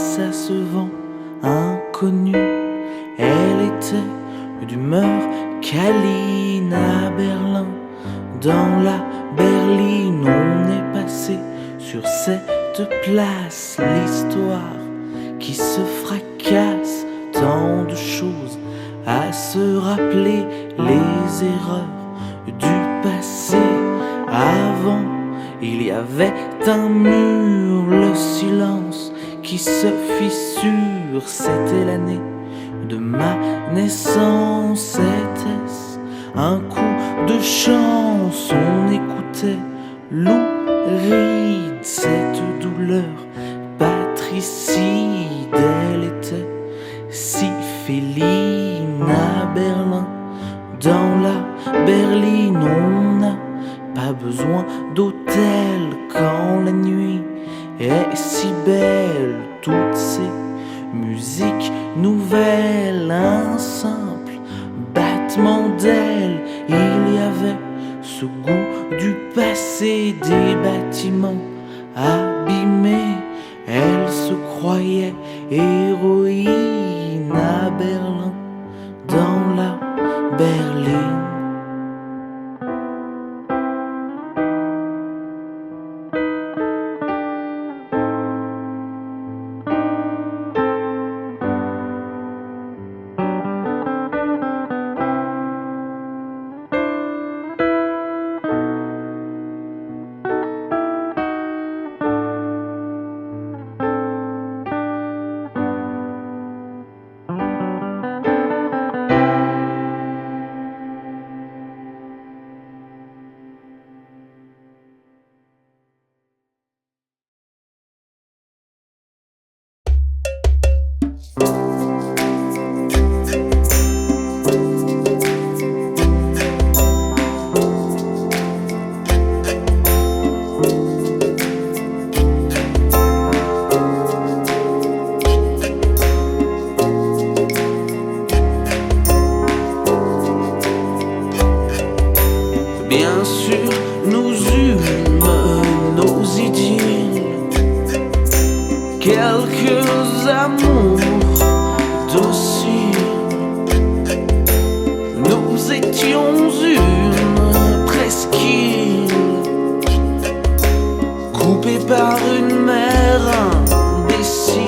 face à ce vent inconnu. Elle était d'humeur câline à Berlin. Dans la berline, on est passé sur cette place. L'histoire qui se fracasse, tant de choses à se rappeler, les erreurs du passé. Avant, il y avait un mur, le silence qui se fissure. C'était l'année de ma naissance. Était-ce un coup de chance? On écoutait Lou Reed, cette douleur patricide. Elle était si féline à Berlin. Dans la berline, on n'a pas besoin d'hôtel quand la nuit est si belle. Toutes ces musiques nouvelles, un simple battement d'ailes. Il y avait ce goût du passé, des bâtiments abîmés. Elle se croyait héroïne à Berlin, dans la berline. Bien sûr, nous eûmes nos idylles, quelques amours dociles. Nous étions une presqu'île, coupée par une mer imbécile.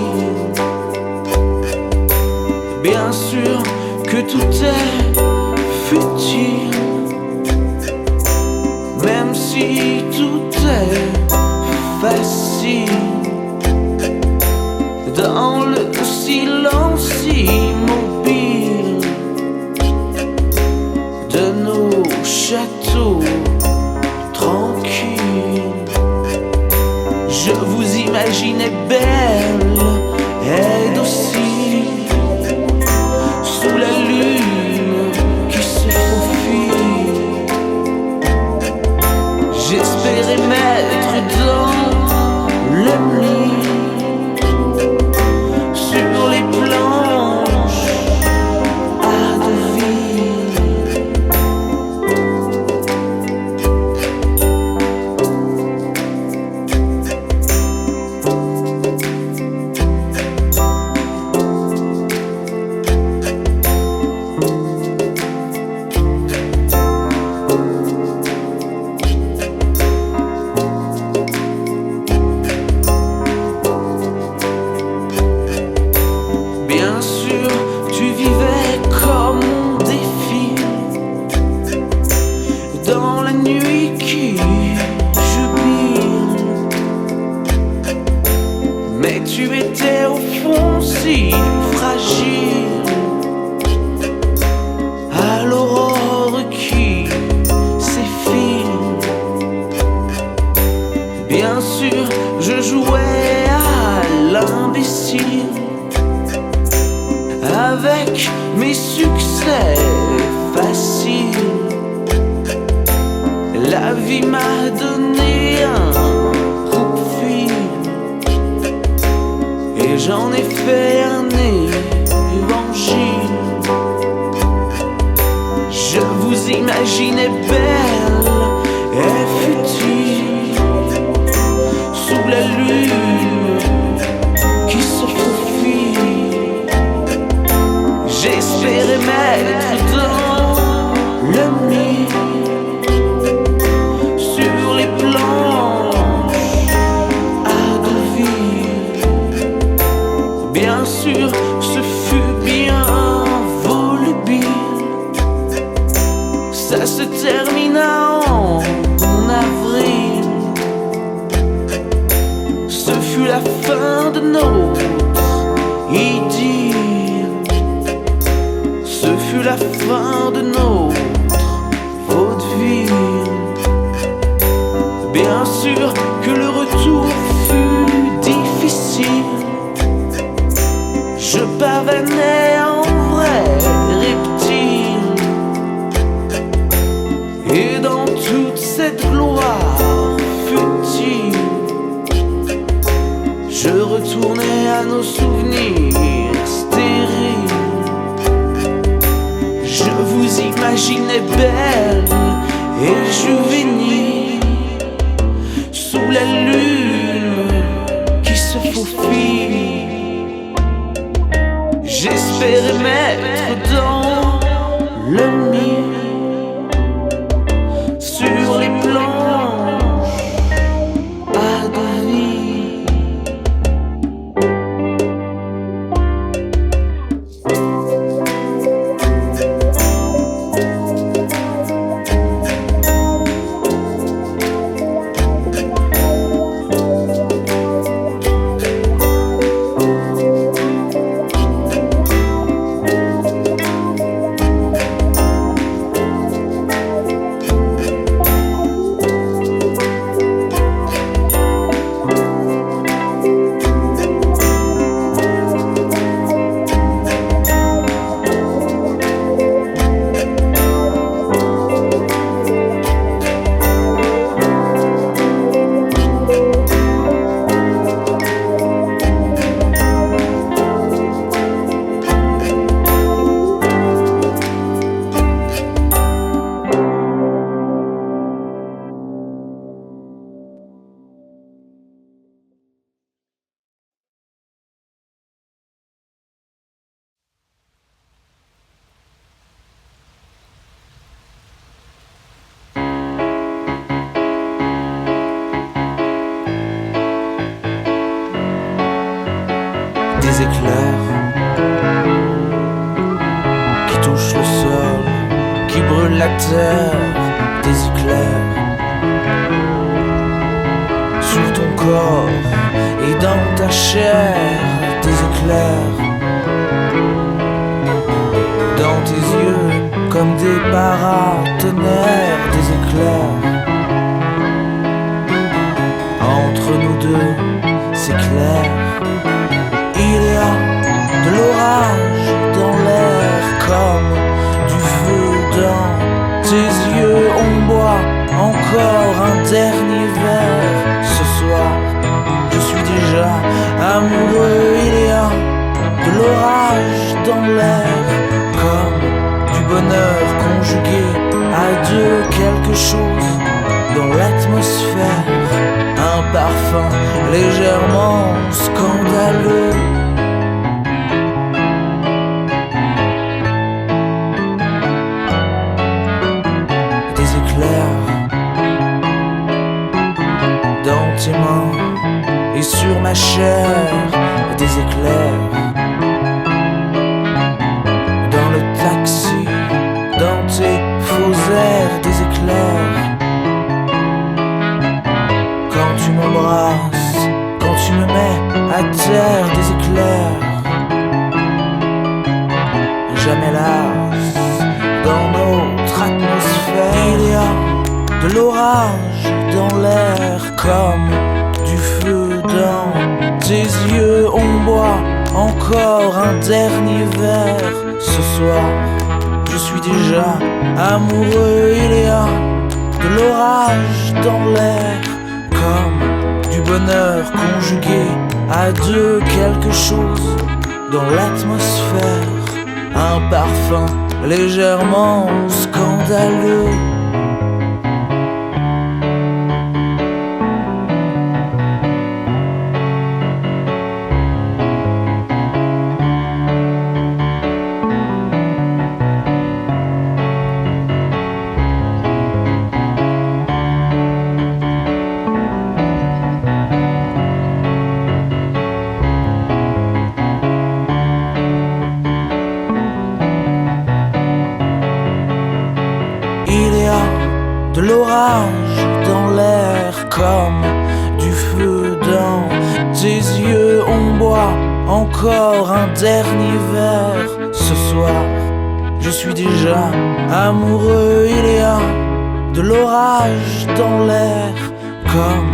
Bien sûr que tout est futile, même si tout est facile. Dans le silence immobile de nos châteaux tranquilles, je vous imaginais belle et docile, sous la lune qui se faufile. J'espérais mettre dans le lit, sur les planches à Deauville. Bien sûr, tu vivais comme on défile dans la nuit qui jubile. Mais tu étais au fond si fragile à l'aurore qui s'effile. Bien sûr, je jouais à l'imbécile avec mes succès faciles. La vie m'a donné un coup de fil et j'en ai fait un évangile. Je vous imaginais belle et futile, sous la lune qui se sûr, ce fut bien volubile. Ça se termina en avril. Ce fut la fin de notre idylle. Ce fut la fin de notre vaudeville. Bien sûr que le retour fut difficile. Je parvenais en vrai reptile. Et dans toute cette gloire futile, je retournais à nos souvenirs stériles. Je vous imaginais belle et juvénile, sous la lune qui se faufile. J'espérais mettre dans le mille, sur les planches à devenir. Des éclairs qui touchent le sol, qui brûlent la terre. Des éclairs sur ton corps et dans ta chair. Des éclairs dans tes yeux comme des paratonnerres. Des éclairs entre nous deux, c'est clair. Il y a de l'orage dans l'air, comme du feu dans tes yeux. On boit encore un dernier verre. Ce soir, je suis déjà amoureux. Il y a de l'orage dans l'air, comme du bonheur conjugué à deux. Quelque chose dans l'atmosphère, un parfum légèrement scandaleux. Des éclairs dans tes mains et sur ma chair. Des éclairs dans le taxi, dans tes faux airs. Des éclairs quand tu m'embrasses, quand tu me mets à terre. Des éclairs jamais las dans notre atmosphère. Il y a de l'orage dans l'air, comme du feu dans tes yeux. On boit encore un dernier verre. Ce soir, je suis déjà amoureux. Il y a de l'orage dans l'air, comme du bonheur conjugué à deux. Quelque chose dans l'atmosphère, un parfum légèrement scandaleux. encore un dernier verre. Ce soir, je suis déjà amoureux. Il y a de l'orage dans l'air, comme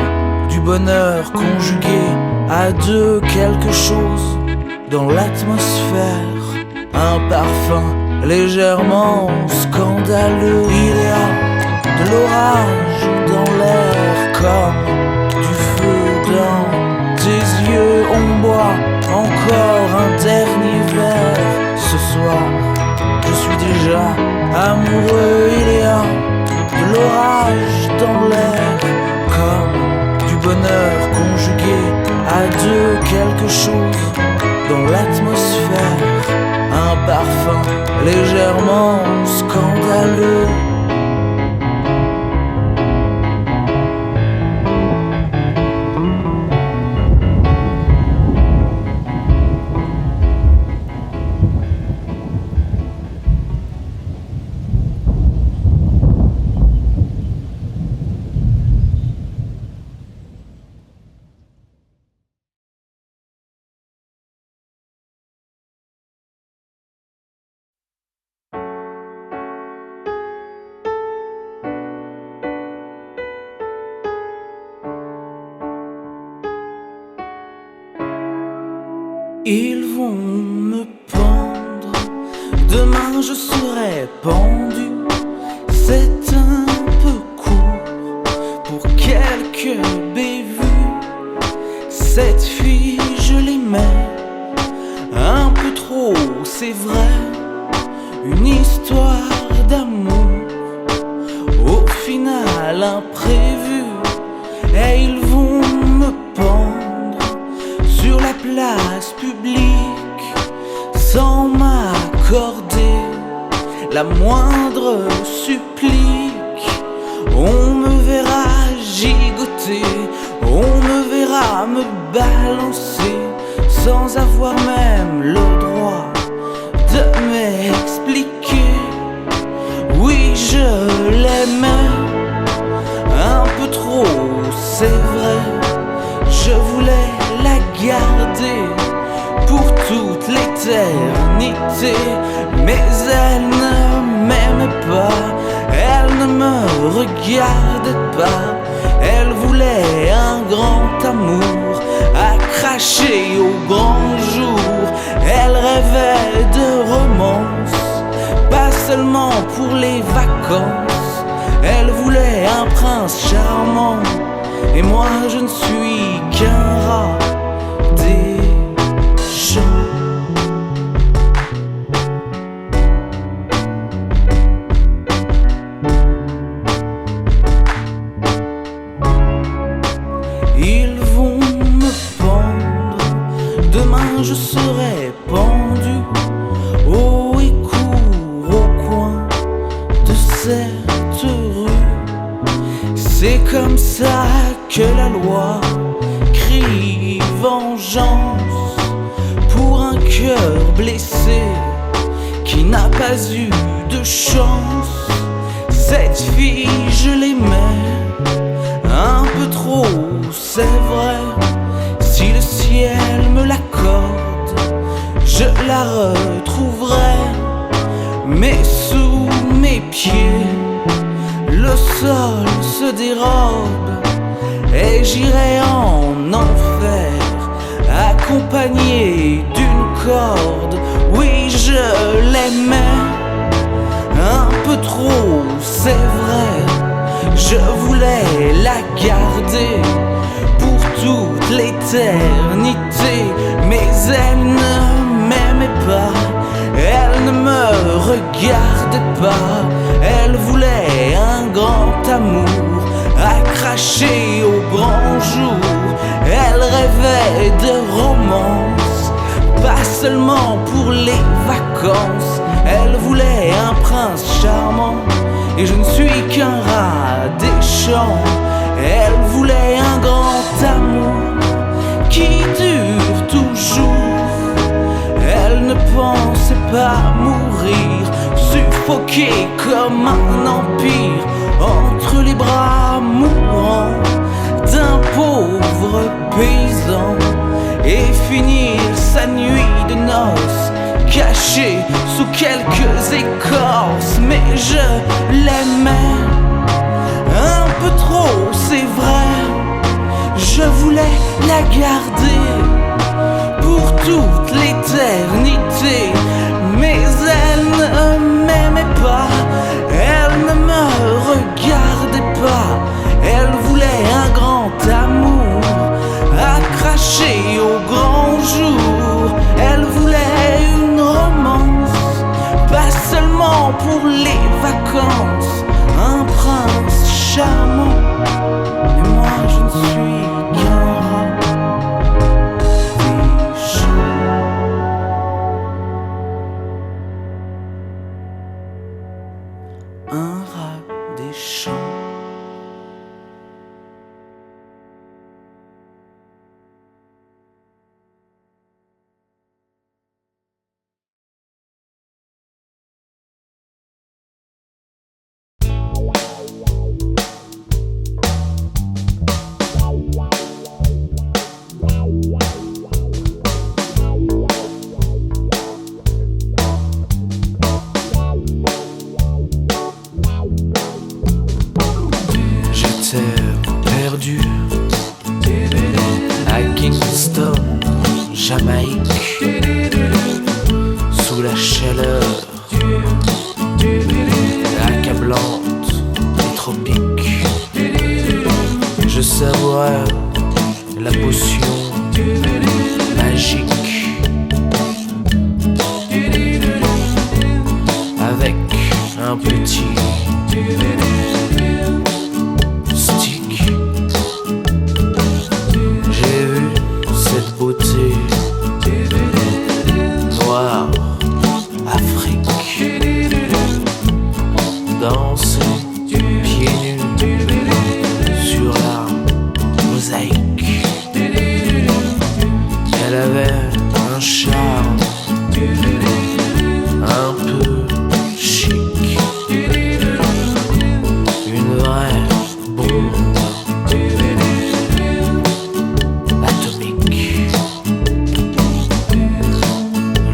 du bonheur conjugué à deux, quelque chose dans l'atmosphère, un parfum légèrement scandaleux. Il y a de l'orage dans l'air, comme du feu dans tes yeux. On boit encore un dernier verre. Ce soir, je suis déjà amoureux. Il y a de l'orage dans l'air, comme du bonheur conjugué à deux, quelque chose dans l'atmosphère, un parfum légèrement scandaleux. Ils vont me pendre, demain je serai pendu. C'est un peu court pour quelques bévues. Cette fille je l'aimais un peu trop, c'est vrai. Une histoire d'amour, au final imprévue. Et ils vont me pendre sur la place publique, sans m'accorder la moindre supplique. On me verra gigoter, on me verra me balancer, sans avoir même le droit de m'expliquer. Oui, je l'aimais un peu trop, c'est vrai. Je voulais la garder pour toute l'éternité, mais elle ne m'aimait pas, elle ne me regardait pas. Elle voulait un grand amour à cracher au grand jour. Elle rêvait de romance, pas seulement pour les vacances. Elle voulait un prince charmant, et moi je ne suis qu'un rat des champs. Ils vont me pendre, demain je serai pendu, haut et court au coin de cette rue. C'est comme ça que la loi crie vengeance pour un cœur blessé qui n'a pas eu de chance. Cette fille je l'aimais un peu trop, c'est vrai. Si le ciel me l'accorde, je la retrouverai. Mais sous mes pieds, le sol se dérobe et j'irai en enfer, accompagné d'une corde. Oui, je l'aimais un peu trop, c'est vrai. Je voulais la garder pour toute l'éternité, mais elle ne m'aimait pas, elle ne me regardait pas. Elle voulait un grand amour à cracher au grand jour. Elle rêvait de romance, pas seulement pour les vacances. Elle voulait un prince charmant, et je ne suis qu'un rat des champs. Elle voulait un grand amour qui dure toujours. Elle ne pensait pas mourir, suffoquée comme un empire entre les bras mourants d'un pauvre paysan. et finir sa nuit de noces caché sous quelques écorces. Mais je l'aimais un peu trop, c'est vrai. Je voulais la garder pour toute l'éternité. Mais elle ne m'aimait pas, elle ne me regardait pas. Elle voulait un grand amour à cracher au grand jour. Elle voulait une romance, pas seulement pour les vacances. Un prince charmant, mais moi je ne suis qu'un rat des champs. Un rat des champs. Perdu à Kingston, Jamaïque, sous la chaleur accablante des tropiques. Je savourais la potion magique avec un petit noire Afrique, danser pieds nus sur la mosaïque. Elle avait un charme un peu chic, une vraie bombe atomique.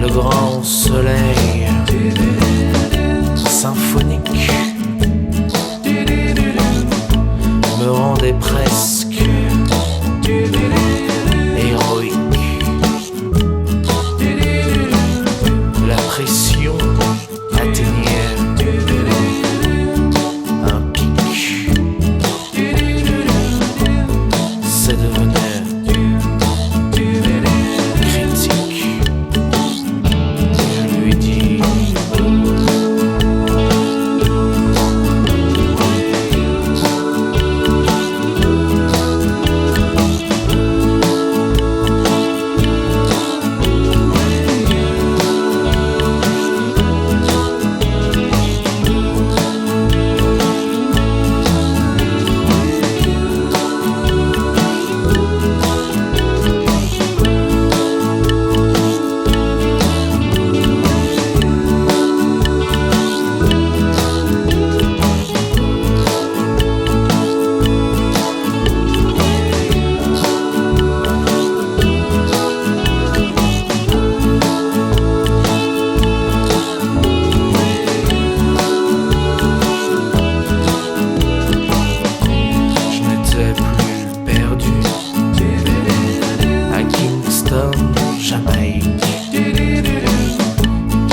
Le grand soleil symphonique me rendait presque héroïque. La pression atteignait un pic. Ça devenait critique. Je lui dis: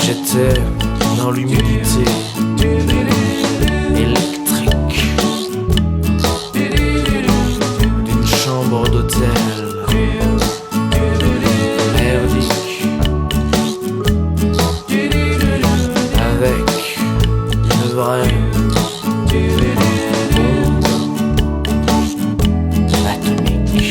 J'étais dans l'humidité électrique d'une chambre d'hôtel merdique, avec une vraie bombe atomique.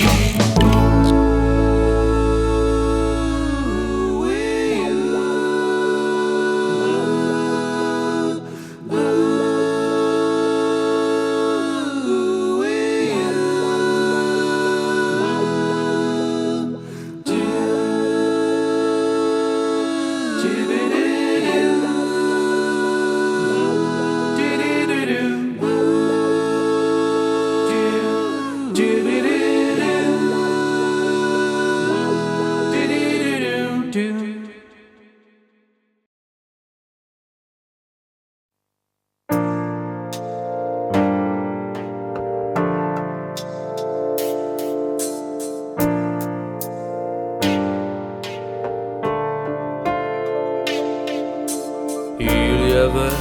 avait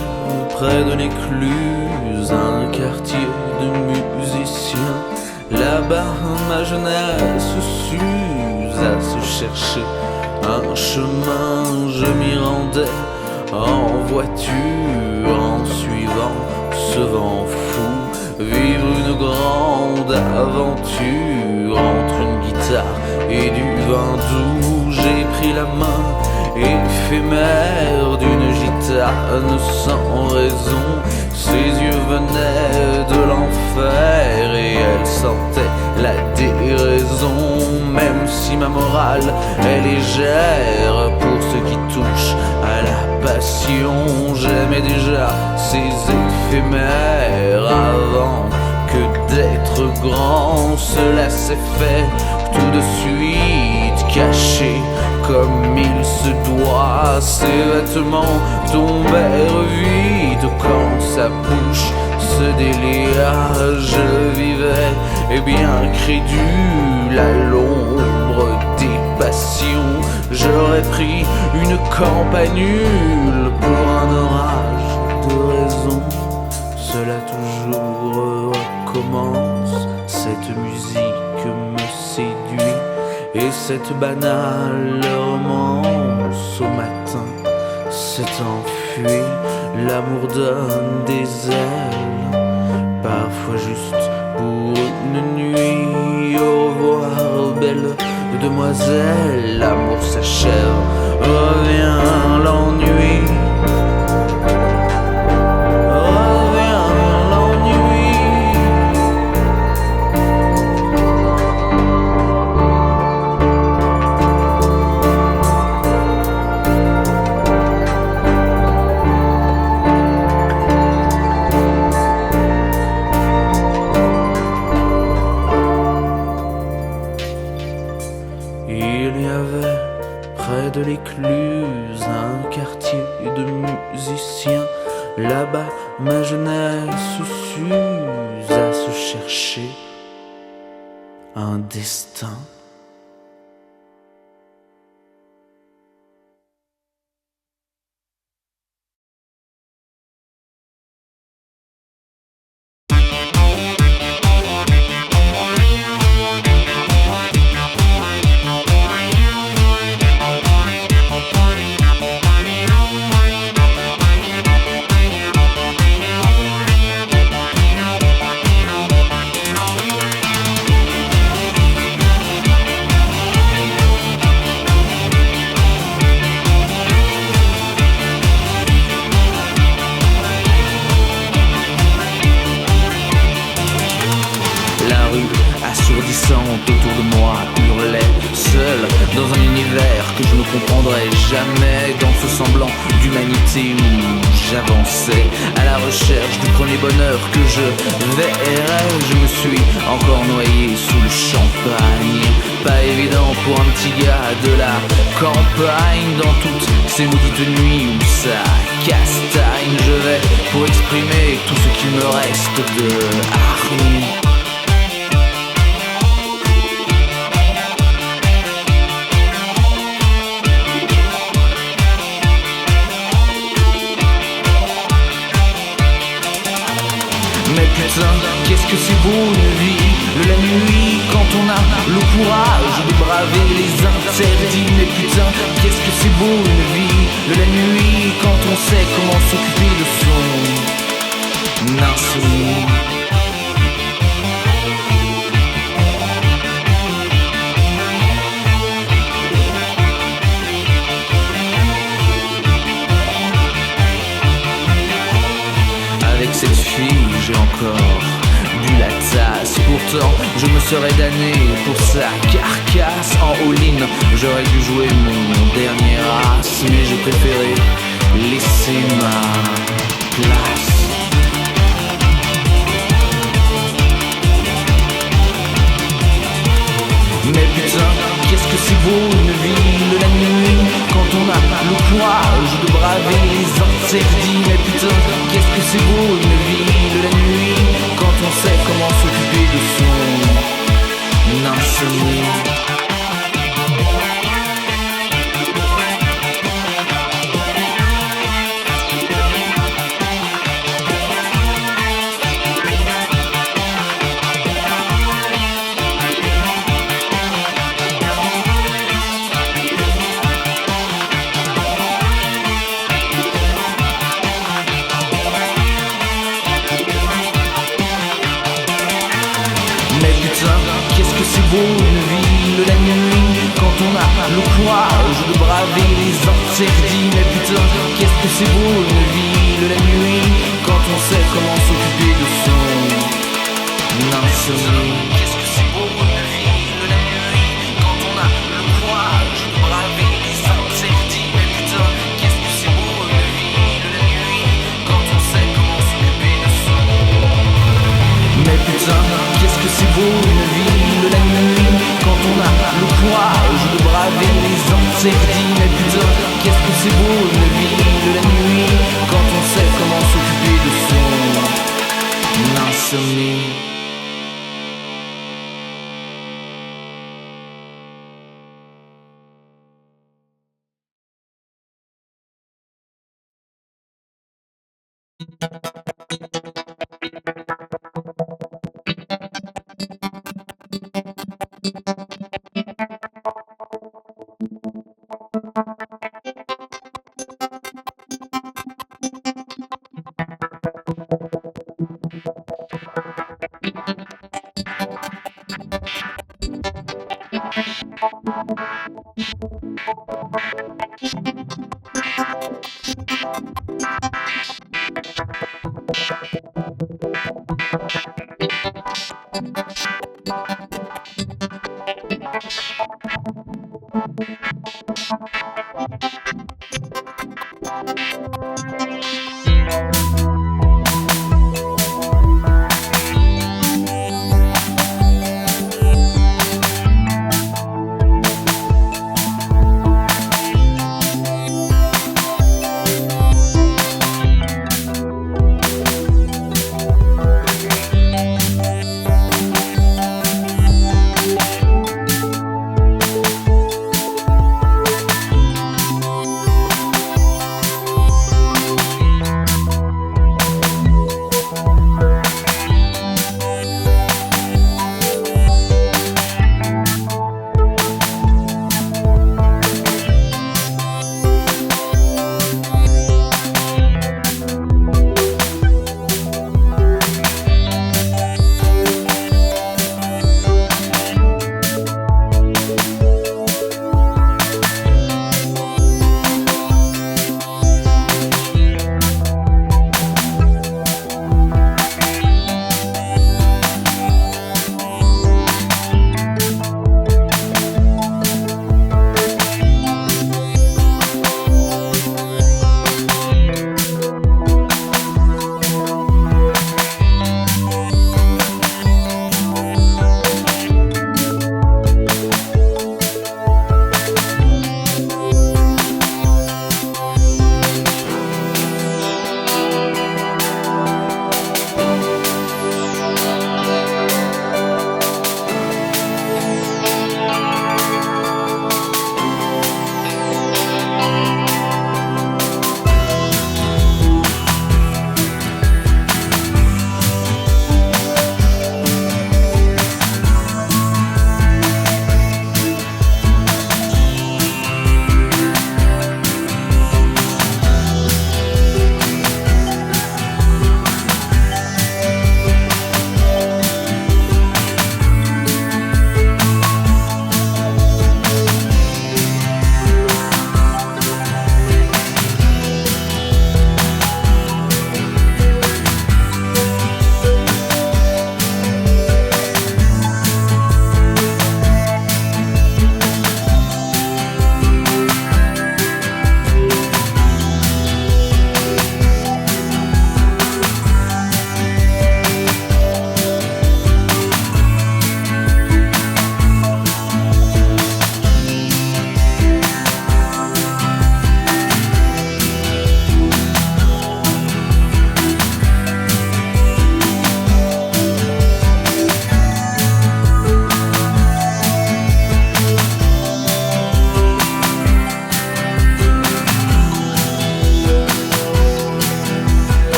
près de l'Écluse un quartier de musiciens. Là-bas ma jeunesse s'use à se chercher un chemin. Je m'y rendais en voiture en suivant ce vent fou. Vivre une grande aventure entre une guitare et du vin doux. J'ai pris la main éphémère d'une gitane sans raison. Ses yeux venaient de l'enfer et elle sentait la déraison. Même si ma morale est légère pour ce qui touche à la passion, j'aimais déjà ces éphémères avant que d'être grand. Cela s'est fait tout de suite, caché comme il se doit. Ses vêtements tombèrent vite quand sa bouche se délia. Je vivais et bien crédule à l'ombre des passions. J'aurais pris une campanule pour un orage de raison. Cela toujours recommence, cette musique me séduit. Et cette banale romance au matin s'est enfuie. L'amour donne des ailes, parfois juste pour une nuit. Au revoir belle demoiselle, l'amour s'achève, revient l'ennui. Il y avait près de l'Écluse un quartier de musiciens. Là-bas ma jeunesse s'use à se chercher un destin. Assourdissante autour de moi hurlait, seul dans un univers que je ne comprendrai jamais. Dans ce semblant d'humanité où j'avançais à la recherche du premier bonheur que je verrais, je me suis encore noyé sous le champagne. Pas évident pour un petit gars de la campagne. Dans toutes ces maudites nuits où ça castagne, je vais pour exprimer tout ce qu'il me reste de hargne. Mais putain, qu'est-ce que c'est beau une vie de la nuit quand on a le courage de braver les interdits. Mais putain, qu'est-ce que c'est beau une vie de la nuit quand on sait comment s'occuper de son insomnie. Avec cette fille, j'ai encore bu la tasse. Pourtant, je me serais damné pour sa carcasse. En all-in, j'aurais dû jouer mon dernier as, mais j'ai préféré laisser ma place. Mais putain, qu'est-ce que c'est beau une ville de la nuit quand on a le courage de braver les interdits. Mais putain, qu'est-ce que c'est beau une ville de la nuit quand on sait comment s'occuper de son insomnie. le courage de braver les interdits. Mais putain, qu'est-ce que c'est beau une ville la nuit, quand on sait comment s'occuper de son insomnie. Qu'est-ce que c'est beau une ville la nuit, quand on a le courage de braver les interdits. Mais putain, qu'est-ce que c'est beau une ville la nuit, quand on sait comment s'occuper de son. Mais putain, qu'est-ce que c'est beau une ville la nuit, quand on a le courage de braver les interdits. Mais putain, qu'est-ce que c'est beau une ville la nuit, quand on sait comment s'occuper de son insomnie.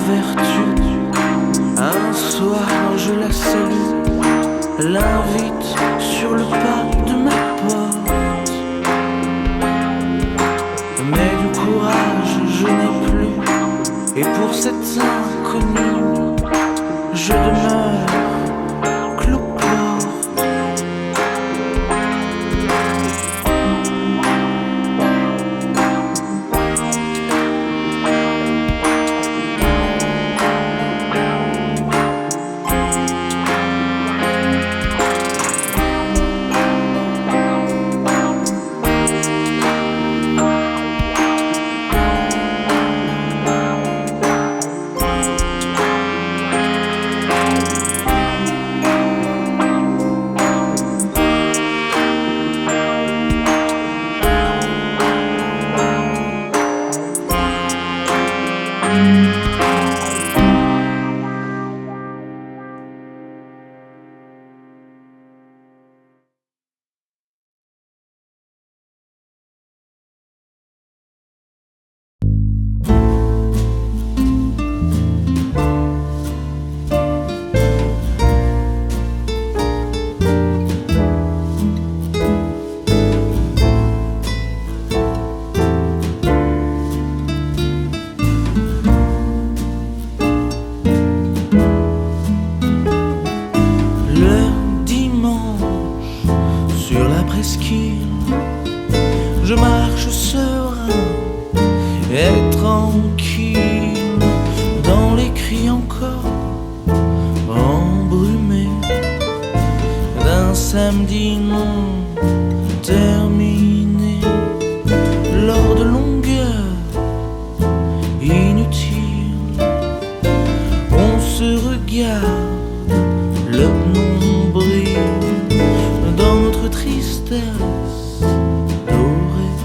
vertu. Un soir je la salue, l'invite sur le pas de ma porte. Mais du courage je n'ai plus, et pour cet inconnu je demeure cloporte. Je marche serein et tranquille dans les cris encore embrumés d'un samedi non terminé. Lors de longueurs inutiles, on se regarde le nombril dans notre tristesse dorée.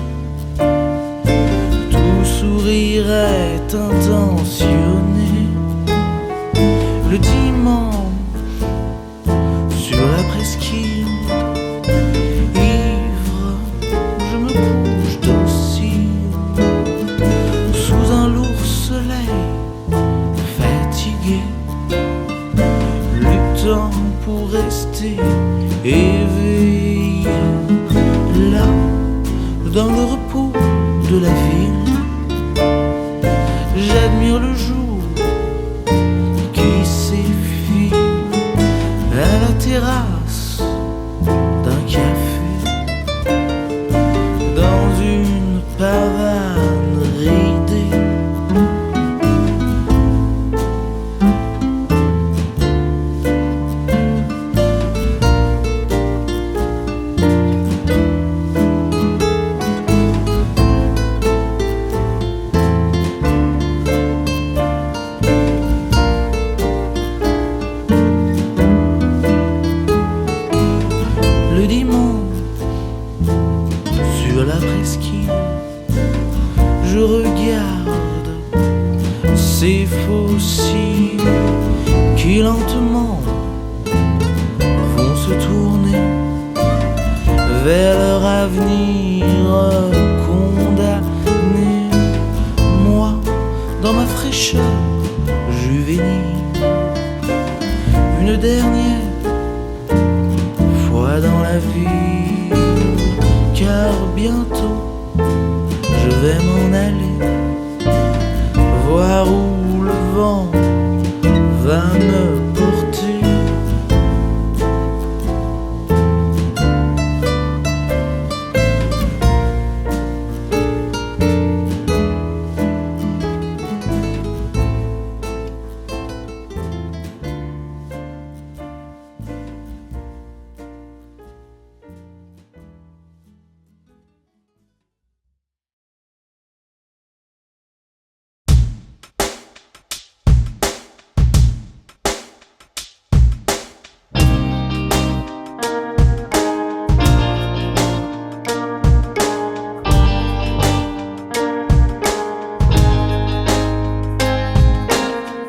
Tout sourire est intentionné. Le dimanche sur la presqu'île, ivre, je me couche docile sous un lourd soleil fatigué, luttant pour rester éveillé. Là, dans le repos de la ville, j'admire le jour qui s'effile à la terrasse d'un café, dans une pavane ridée. Le dimanche, sur la presqu'île, je regarde ces fossiles qui lentement vont se tourner vers leur avenir condamné. Moi, dans ma fraîcheur juvénile, une dernière fois dans la ville, car bientôt je vais m'en aller, voir où le vent va me porter.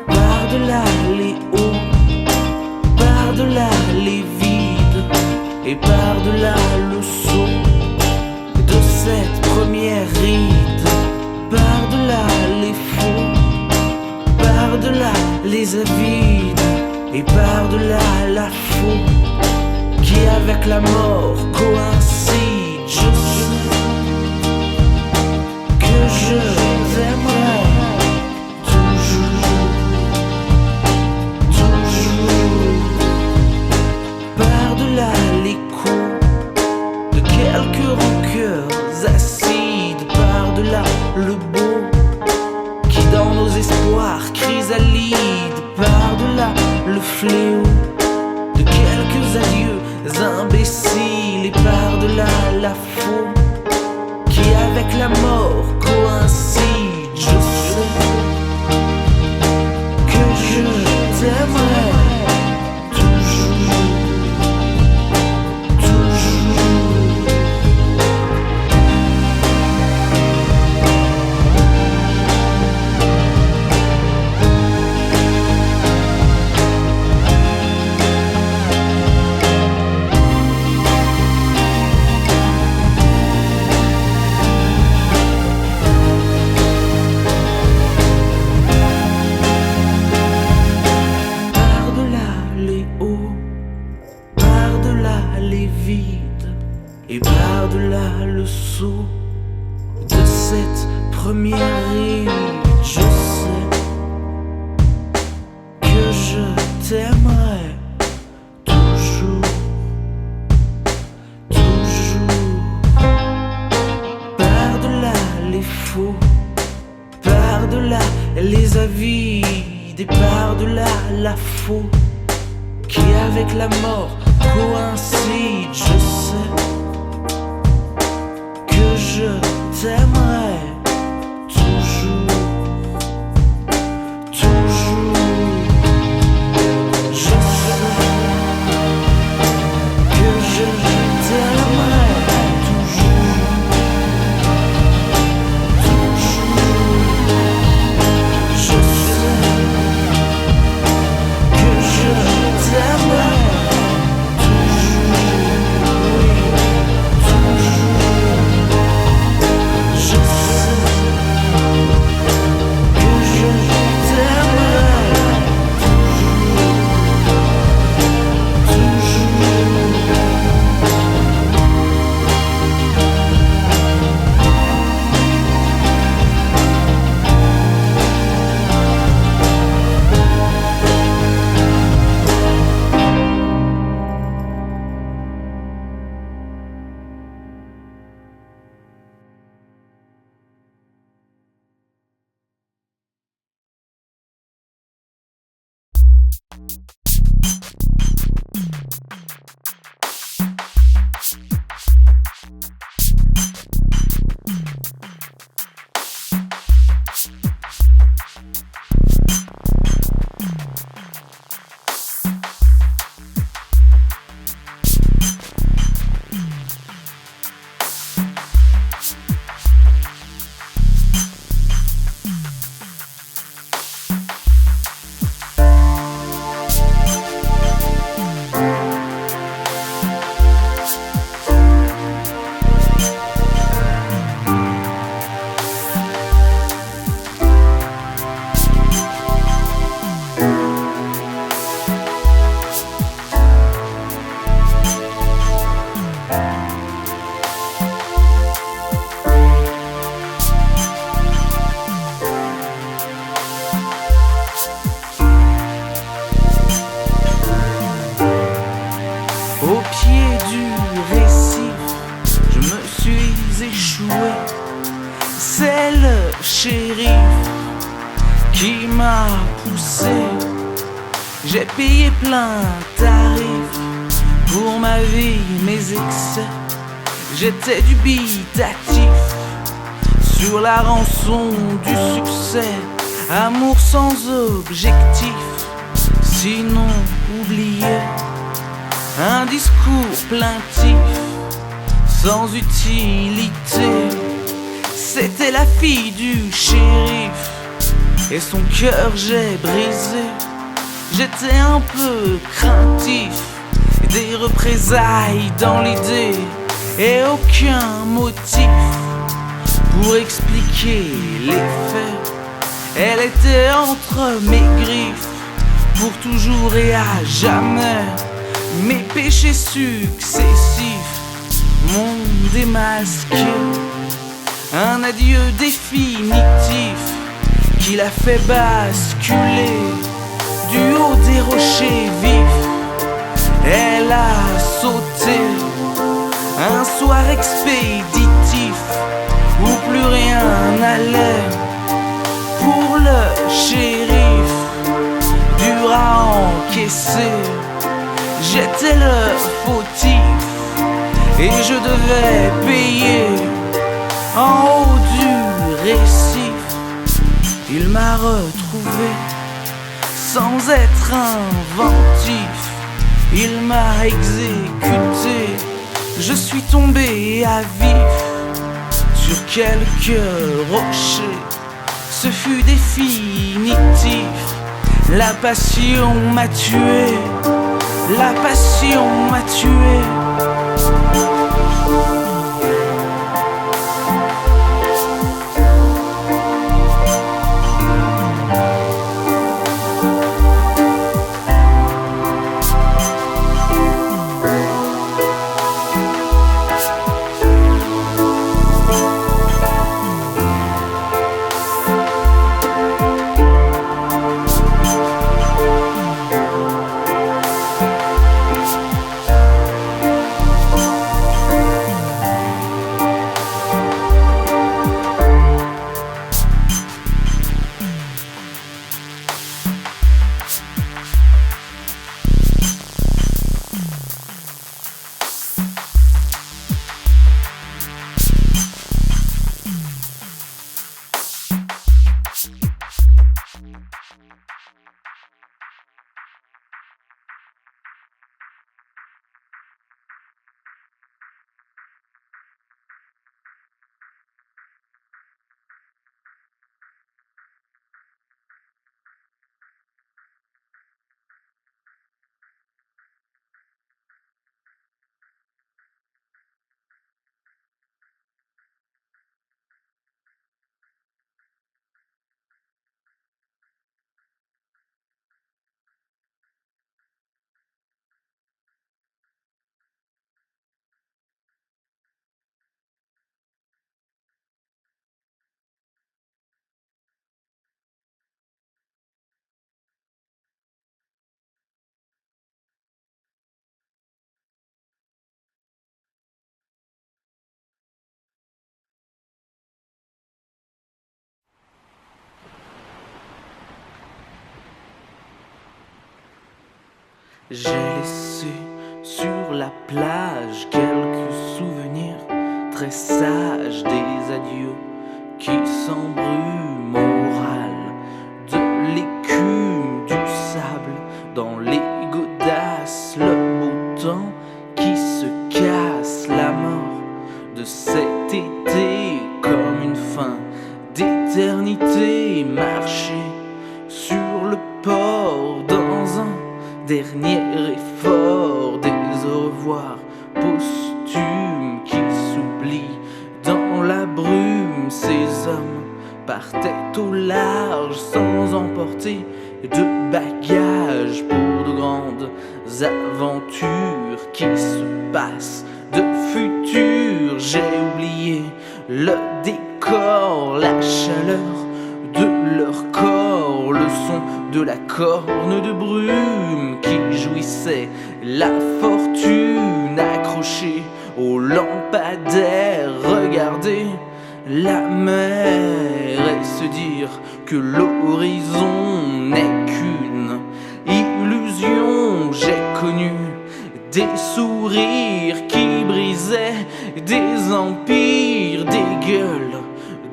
Par-delà les hauts, par-delà les vides, et par-delà le saut de cette première ride, par-delà les faux, par-delà les avides et par-delà la faux qui avec la mort coïncide. Je sais que je t'aimerai toujours, toujours, par-delà l'écho de quelques rancœurs acides, par-delà le beau qui dans nos espoirs chrysalide, par-delà le fléau de quelques adieux imbéciles et par-delà la faux qui avec la mort coïncide. Je sais que je t'aimerai toujours, toujours. Et par-delà le saut de cette première ride, je sais que je t'aimerai toujours, toujours. Par-delà les faux, par-delà les avides et par-delà la faux qui avec la mort coïncide. Je sais que je t'aimerai toujours, toujours. Je sais que je t'aimerai toujours, toujours. Je sais que je t'aimerai. Au pied du récif, je me suis échoué. C'est le shérif qui m'a poussé. J'ai payé plein tarif pour ma vie, mes excès. J'étais dubitatif sur la rançon du succès. Amour sans objectif, sinon oublié. Un discours plaintif, sans utilité. C'était la fille du shérif et son cœur j'ai brisé. J'étais un peu craintif, des représailles dans l'idée et aucun motif pour expliquer les faits. Elle était entre mes griffes pour toujours et à jamais. Mes péchés successifs m'ont démasqué. Un adieu définitif qui l'a fait basculer du haut des rochers vifs. Elle a sauté un soir expéditif où plus rien n'allait pour le shérif. Dur à encaisser, j'étais le fautif et je devais payer en haut du récif. Il m'a retrouvé sans être inventif. Il m'a exécuté. Je suis tombé à vif sur quelques rochers. Ce fut définitif. La passion m'a tué. La passion m'a tué. J'ai laissé sur la plage quelques souvenirs très sages des adieux qui s'embrument au râle de l'écume du sable dans les godasses, le beau temps qui se casse, la mort de cet été comme une fin d'éternité, marcher sur le port dans un dernier effort, des au revoir posthumes qui s'oublient dans la brume. Ces hommes partaient au large sans emporter de bagages pour de grandes aventures qui se passent de futur. J'ai oublié le décor, la chaleur de leur corps, le son de la corne de brume qui jouissait la fortune accrochée au lampadaire. Regarder la mer et se dire que l'horizon n'est qu'une illusion. J'ai connu des sourires qui brisaient des empires, des gueules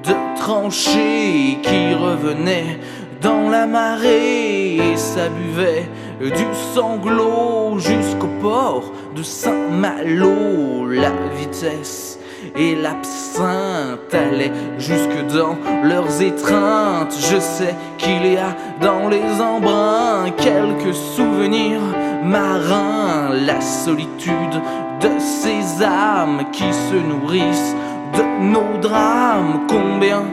de tranchées qui revenaient dans la marée et ça buvait du sanglot jusqu'au port de Saint-Malo. La vitesse et l'absinthe allaient jusque dans leurs étreintes. Je sais qu'il y a dans les embruns quelques souvenirs marins, la solitude de ces âmes qui se nourrissent de nos drames. Combien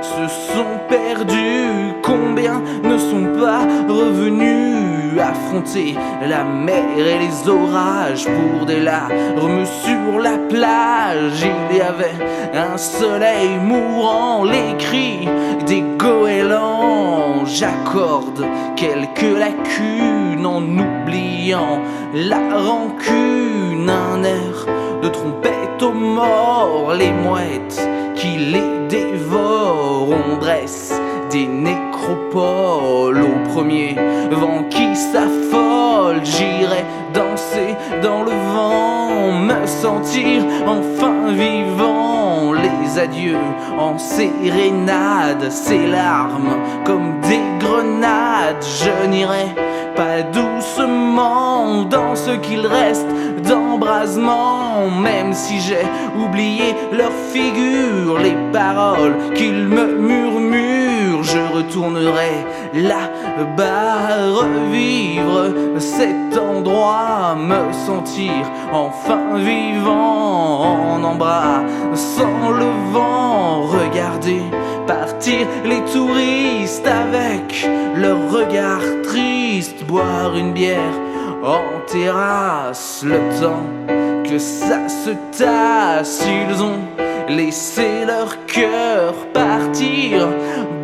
se sont perdus, combien ne sont pas revenus? dû affronter la mer et les orages pour des larmes sur la plage. Il y avait un soleil mourant, les cris des goélands. J'accorde quelques lacunes en oubliant la rancune. Un air de trompette aux morts, les mouettes qui les dévorent. On dresse des nécropoles au premier vent qui s'affole. J'irai danser dans le vent, me sentir enfin vivant. Les adieux en sérénade, ces larmes comme des grenades. Je n'irai pas doucement dans ce qu'il reste d'embrasement, même si j'ai oublié leur figure, les paroles qu'ils me murmurent. Je retournerai là-bas, revivre cet endroit, me sentir enfin vivant, en embrassant le vent. Regarder partir les touristes avec leur regard triste, boire une bière en terrasse, le temps que ça se tasse. Ils ont laissé leur cœur partir,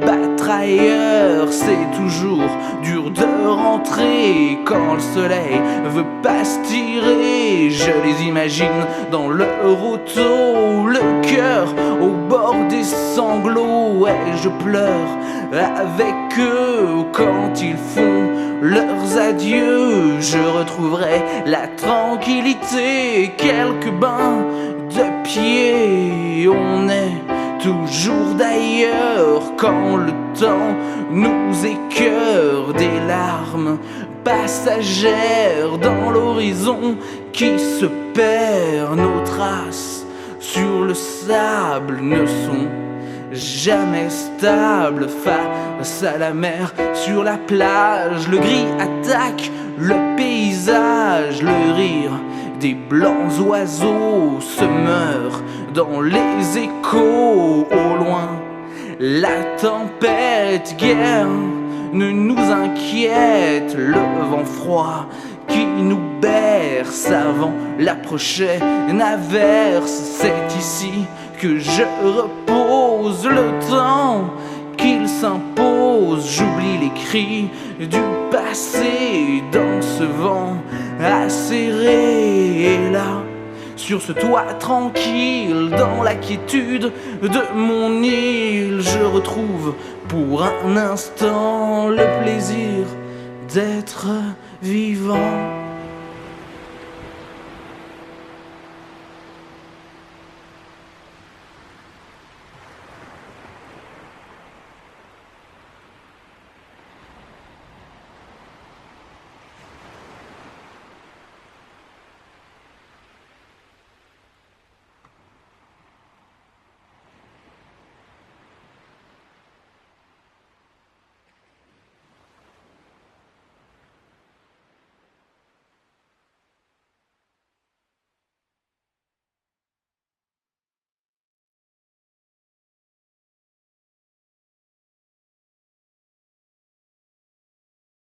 battre ailleurs. C'est toujours dur de rentrer quand le soleil veut pas se tirer. Je les imagine dans leur auto, le cœur au bord des sanglots, et je pleure avec eux quand ils font leurs adieux. Je retrouverai la tranquillité, quelques bains de pied. On est toujours d'ailleurs quand le temps nous écœure, des larmes passagères dans l'horizon qui se perd. Nos traces sur le sable ne sont jamais stable face à la mer sur la plage. Le gris attaque le paysage, le rire des blancs oiseaux se meurt dans les échos. Au loin, la tempête guère ne nous inquiète, le vent froid qui nous berce avant la prochaine averse. C'est ici que je repose, le temps qu'il s'impose. J'oublie les cris du passé dans ce vent acéré. Et là, sur ce toit tranquille, dans la quiétude de mon île, je retrouve pour un instant le plaisir d'être vivant.